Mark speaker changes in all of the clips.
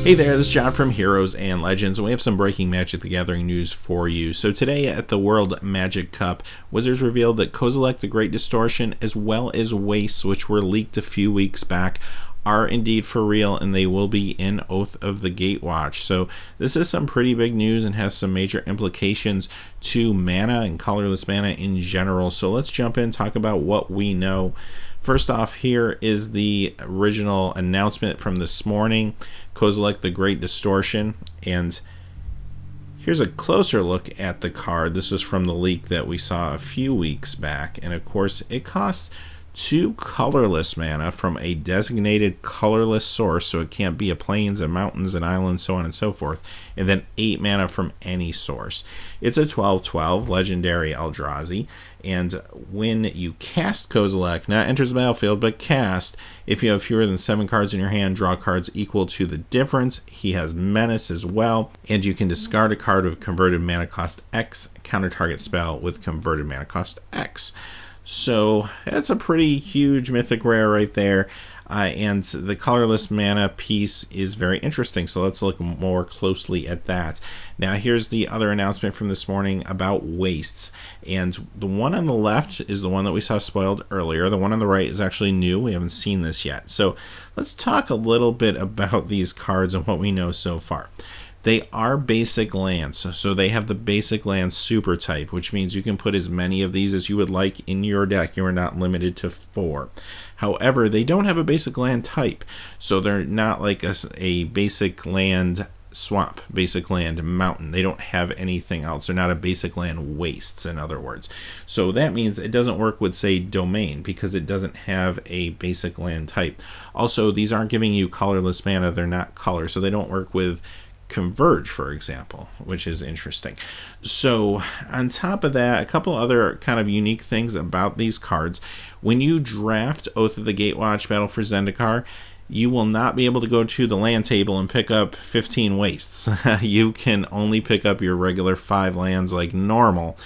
Speaker 1: Hey there, this is John from Heroes and Legends, and we have some breaking Magic the Gathering news for you. So today at the World Magic Cup, Wizards revealed that Kozilek, the Great Distortion, as well as Wastes, which were leaked a few weeks back, are indeed for real, and they will be in Oath of the Gatewatch. So this is some pretty big news and has some major implications to mana and colorless mana in general. So let's jump in and talk about what we know. First off, here is the original announcement from this morning, Kozilek, the Great Distortion, and here's a closer look at the card. This is from the leak that we saw a few weeks back, and of course it costs 2 colorless mana from a designated colorless source, so it can't be a plains and mountains and islands, so on and so forth, and then 8 mana from any source. It's a 12/12 legendary Eldrazi, and when you cast Kozilek, not enters the battlefield, but cast, if you have fewer than 7 cards in your hand, draw cards equal to the difference. He has Menace as well, and you can discard a card with converted mana cost X, counter target spell with converted mana cost X. So that's a pretty huge mythic rare right there, and the colorless mana piece is very interesting, so let's look more closely at that. Now here's the other announcement from this morning about Wastes, and the one on the left is the one that we saw spoiled earlier. The one on the right is actually new. We haven't seen this yet, so let's talk a little bit about these cards and what we know so far. They are basic lands, so they have the basic land super type, which means you can put as many of these as you would like in your deck. You are not limited to 4. However, they don't have a basic land type, so they're not like a basic land swamp, basic land mountain. They don't have anything else. They're not a basic land wastes, in other words. So that means it doesn't work with, say, domain, because it doesn't have a basic land type. Also, these aren't giving you colorless mana. They're not color, so they don't work with Converge, for example, which is interesting. So on top of that, a couple other kind of unique things about these cards. When you draft Oath of the Gatewatch Battle for Zendikar, you will not be able to go to the land table and pick up 15 wastes. You can only pick up your regular 5 lands like normal.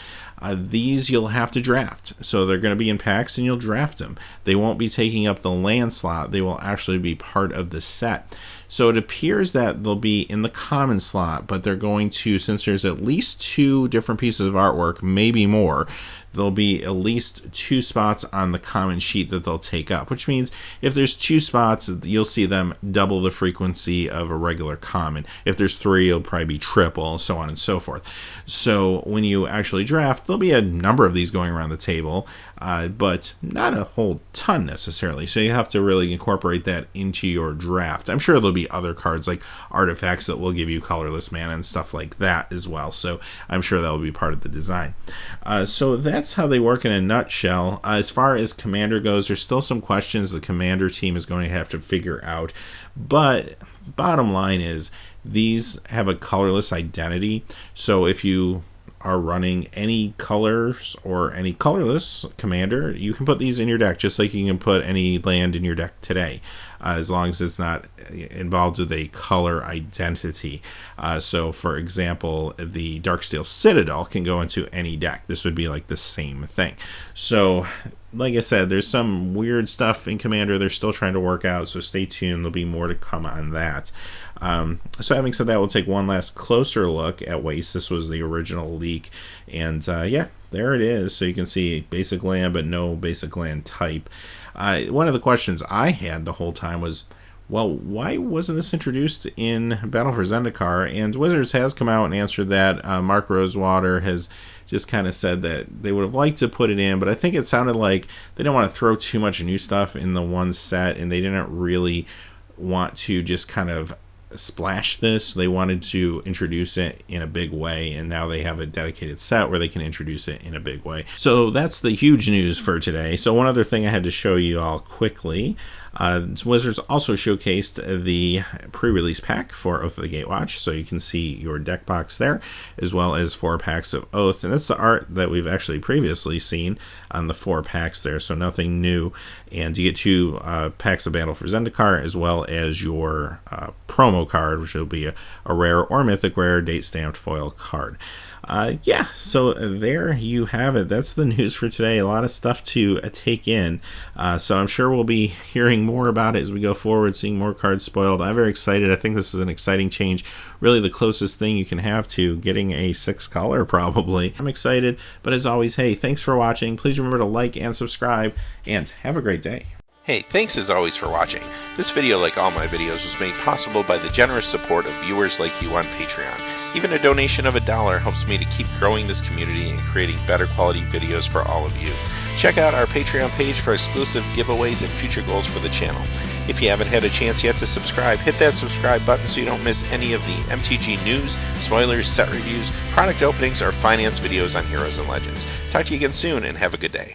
Speaker 1: These you'll have to draft, so they're going to be in packs and you'll draft them. They won't be taking up the land slot. They will actually be part of the set. So it appears that they'll be in the common slot, but they're going to, since there's at least 2 different pieces of artwork, maybe more, there'll be at least 2 spots on the common sheet that they'll take up, which means if there's 2 spots, you'll see them double the frequency of a regular common. If there's 3, it'll probably be triple, so on and so forth. So when you actually draft, there'll be a number of these going around the table, but not a whole ton necessarily. So you have to really incorporate that into your draft. I'm sure there'll be other cards like artifacts that will give you colorless mana and stuff like that as well. So I'm sure that will be part of the design. So that's how they work in a nutshell. As far as Commander goes, there's still some questions the Commander team is going to have to figure out. But bottom line is these have a colorless identity. So if you are running any colors or any colorless commander, you can put these in your deck just like you can put any land in your deck today, as long as it's not involved with a color identity. So for example, the Darksteel Citadel can go into any deck. This would be like the same thing. So like I said, there's some weird stuff in Commander they're still trying to work out, so stay tuned. There'll be more to come on that. So having said that, we'll take one last closer look at Waste. This was the original leak, and yeah, there it is. So you can see basic land, but no basic land type. One of the questions I had the whole time was, well, why wasn't this introduced in Battle for Zendikar? And Wizards has come out and answered that. Mark Rosewater has just kind of said that they would have liked to put it in, but I think it sounded like they didn't want to throw too much new stuff in the one set, and they didn't really want to just kind of splash this. They wanted to introduce it in a big way, and now they have a dedicated set where they can introduce it in a big way. So that's the huge news for today. So one other thing I had to show you all quickly. Wizards also showcased the pre-release pack for Oath of the Gatewatch, so you can see your deck box there, as well as 4 packs of Oath, and that's the art that we've actually previously seen on the 4 packs there, so nothing new. And you get 2 packs of Battle for Zendikar, as well as your promo card, which will be a rare or mythic rare date stamped foil card. Yeah, so there you have it. That's the news for today. A lot of stuff to take in. So I'm sure we'll be hearing more about it as we go forward, seeing more cards spoiled. I'm very excited. I think this is an exciting change. Really the closest thing you can have to getting a 6 color, probably. I'm excited, but as always, hey, thanks for watching. Please remember to like and subscribe, and have a great day.
Speaker 2: Hey, thanks as always for watching. This video, like all my videos, was made possible by the generous support of viewers like you on Patreon. Even a donation of $1 helps me to keep growing this community and creating better quality videos for all of you. Check out our Patreon page for exclusive giveaways and future goals for the channel. If you haven't had a chance yet to subscribe, hit that subscribe button so you don't miss any of the MTG news, spoilers, set reviews, product openings, or finance videos on Heroes and Legends. Talk to you again soon, and have a good day.